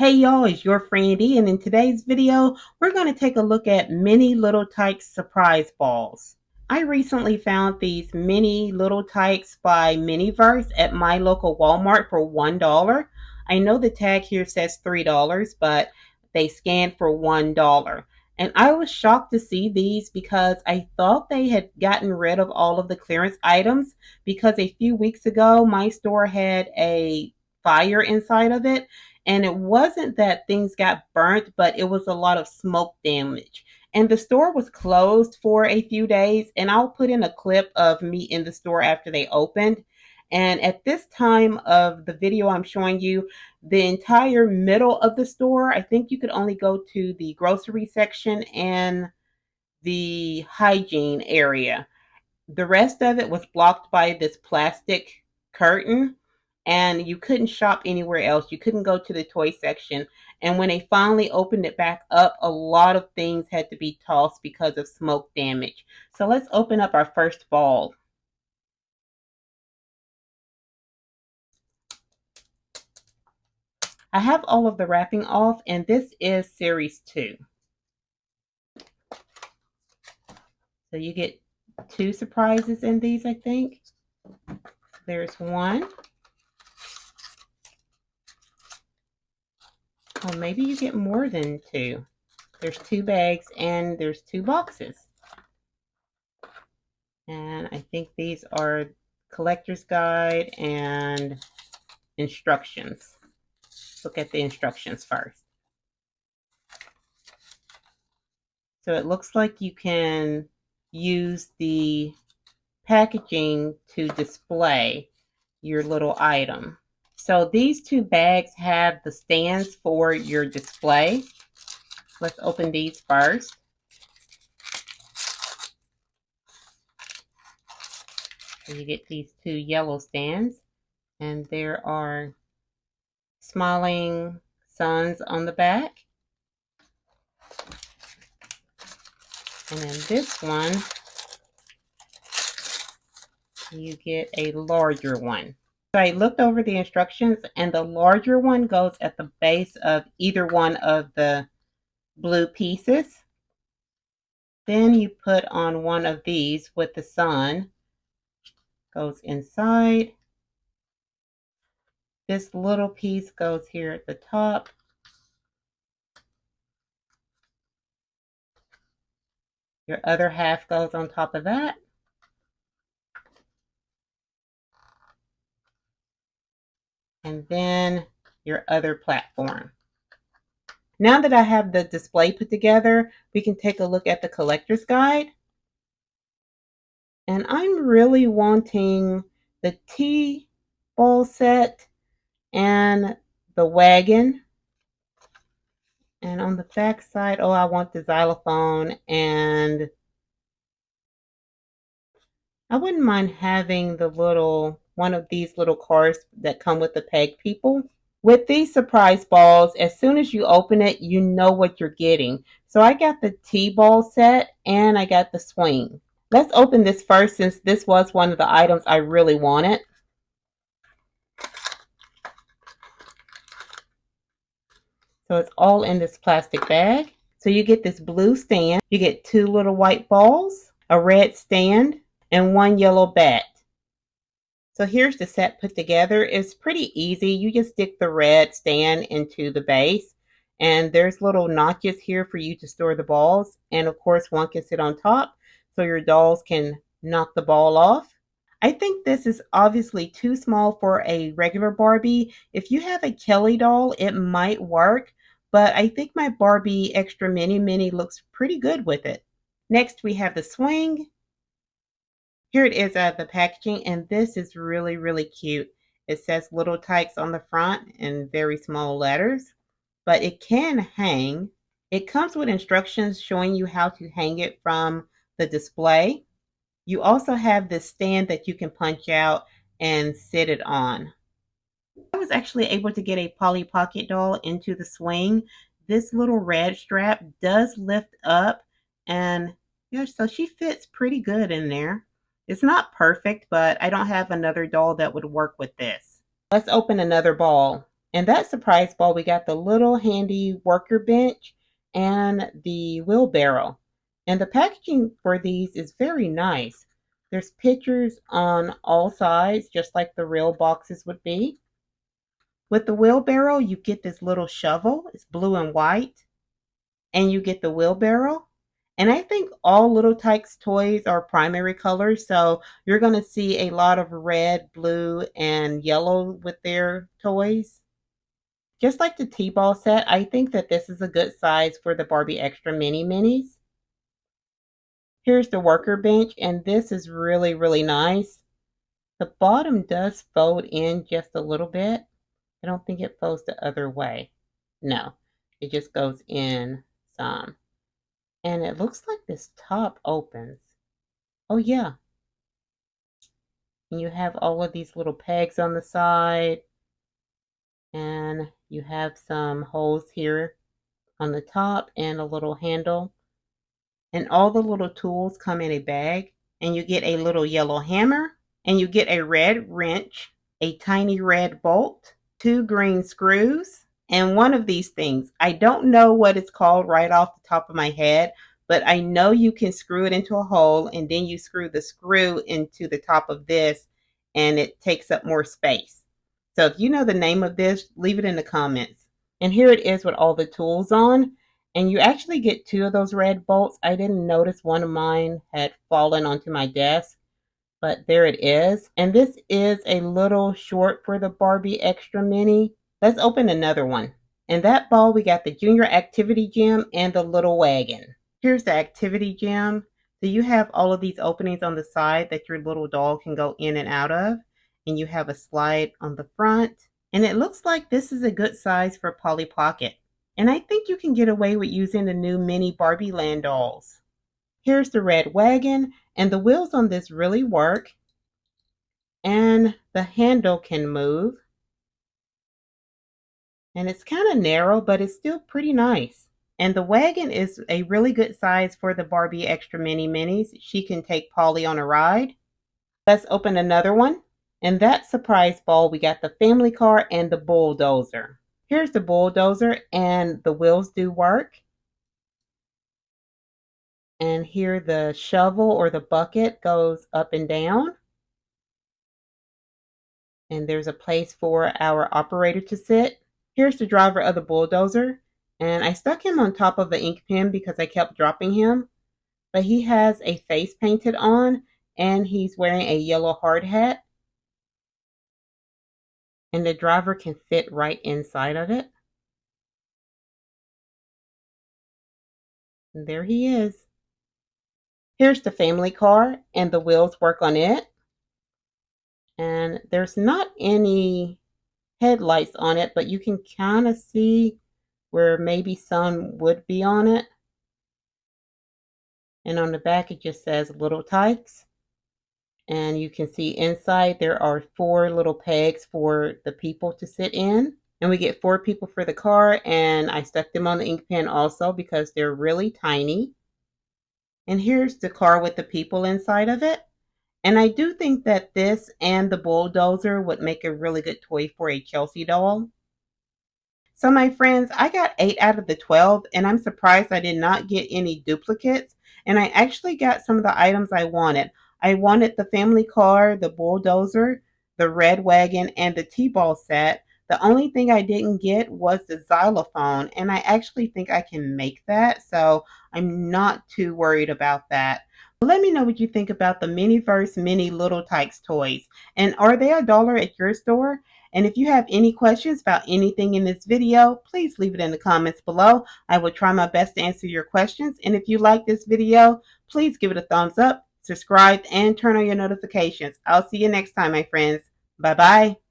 Hey y'all, it's your friend E, and in today's video, we're going to take a look at Mini Little Tikes surprise balls. I recently found these Mini Little Tikes by Miniverse at my local Walmart for $1. I know the tag here says $3, but they scanned for $1. And I was shocked to see these because I thought they had gotten rid of all of the clearance items because a few weeks ago, my store had a fire inside of it. And it wasn't that things got burnt, but it was a lot of smoke damage. And the store was closed for a few days. And I'll put in a clip of me in the store after they opened. And at this time of the video I'm showing you, the entire middle of the store, I think you could only go to the grocery section and the hygiene area. The rest of it was blocked by this plastic curtain, and you couldn't shop anywhere else. You couldn't go to the toy section. And when they finally opened it back up, a lot of things had to be tossed because of smoke damage. So let's open up our first ball. I have all of the wrapping off, and this is series 2. So you get 2 surprises in these, I think. There's one. Oh, maybe you get more than 2. There's 2 bags and there's 2 boxes. And I think these are collector's guide and instructions. Look at the instructions first. So it looks like you can use the packaging to display your little item. So these 2 bags have the stands for your display. Let's open these first. So you get these 2 yellow stands, and there are smiling suns on the back. And then this one, you get a larger one. So I looked over the instructions, and the larger one goes at the base of either one of the blue pieces. Then you put on one of these with the sun, goes inside. This little piece goes here at the top. Your other half goes on top of that. And then your other platform. Now that I have the display put together, we can take a look at the collector's guide. And I'm really wanting the T-ball set and the Wagon. And on the back side, oh, I want the xylophone, and I wouldn't mind having the one of these little cars that come with the peg people. With these surprise balls, as soon as you open it, you know what you're getting. So I got the T-ball set and I got the swing. Let's open this first, since this was one of the items I really wanted. So it's all in this plastic bag. So you get this blue stand, you get 2 little white balls, a red stand, and 1 yellow bat. So here's the set put together. It's pretty easy. You just stick the red stand into the base, and there's little notches here for you to store the balls. And of course, one can sit on top so your dolls can knock the ball off. I think this is obviously too small for a regular Barbie. If you have a Kelly doll, it might work, but I think my Barbie Extra Mini looks pretty good with it. Next, we have the swing. Here it is out of the packaging, and this is really, really cute. It says Little Tikes on the front in very small letters, but it can hang. It comes with instructions showing you how to hang it from the display. You also have this stand that you can punch out and sit it on. I was actually able to get a Polly Pocket doll into the swing. This little red strap does lift up, and yeah, so she fits pretty good in there. It's not perfect, but I don't have another doll that would work with this. Let's open another ball. And that surprise ball, we got the little handy worker bench and the wheelbarrow. And the packaging for these is very nice. There's pictures on all sides, just like the real boxes would be. With the wheelbarrow, you get this little shovel. It's blue and white. And you get the wheelbarrow. And I think all Little Tikes toys are primary colors, so you're going to see a lot of red, blue, and yellow with their toys. Just like the T-ball set, I think that this is a good size for the Barbie Extra Mini Minis. Here's the worker bench, and this is really, really nice. The bottom does fold in just a little bit. I don't think it folds the other way. No, it just goes in some. And it looks like this top opens. Oh yeah. And you have all of these little pegs on the side. And you have some holes here on the top and a little handle. And all the little tools come in a bag. And you get a little yellow hammer. And you get a red wrench, a tiny red bolt, 2 green screws, and one of these things. I don't know what it's called right off the top of my head, but I know you can screw it into a hole and then you screw the screw into the top of this and it takes up more space. So if you know the name of this, leave it in the comments. And here it is with all the tools on. And you actually get 2 of those red bolts. I didn't notice one of mine had fallen onto my desk, but there it is. And this is a little short for the Barbie Extra Mini. Let's open another one. In that ball, we got the Junior Activity Gym and the Little Wagon. Here's the Activity Gym. So you have all of these openings on the side that your little doll can go in and out of. And you have a slide on the front. And it looks like this is a good size for Polly Pocket. And I think you can get away with using the new mini Barbie Land dolls. Here's the red wagon, and the wheels on this really work. And the handle can move. And it's kind of narrow, but it's still pretty nice. And the wagon is a really good size for the Barbie Extra Mini Minis. She can take Polly on a ride. Let's open another one. In that surprise ball, we got the family car and the bulldozer. Here's the bulldozer, and the wheels do work. And here the shovel or the bucket goes up and down. And there's a place for our operator to sit. Here's the driver of the bulldozer. And I stuck him on top of the ink pen because I kept dropping him. But he has a face painted on and he's wearing a yellow hard hat. And the driver can fit right inside of it. And there he is. Here's the family car and the wheels work on it. And there's not any headlights on it, but you can kind of see where maybe some would be on it. And on the back it just says Little Tikes. And you can see inside there are 4 little pegs for the people to sit in. And we get 4 people for the car, and I stuck them on the ink pen also because they're really tiny. And here's the car with the people inside of it. And I do think that this and the bulldozer would make a really good toy for a Chelsea doll. So my friends, I got 8 out of the 12, and I'm surprised I did not get any duplicates. And I actually got some of the items I wanted. I wanted the family car, the bulldozer, the red wagon, and the T-ball set. The only thing I didn't get was the xylophone, and I actually think I can make that, so I'm not too worried about that. Let me know what you think about the Miniverse Mini Little Tikes toys. And are they $1 at your store? And if you have any questions about anything in this video, please leave it in the comments below. I will try my best to answer your questions. And if you like this video, please give it a thumbs up, subscribe, and turn on your notifications. I'll see you next time, my friends. Bye-bye.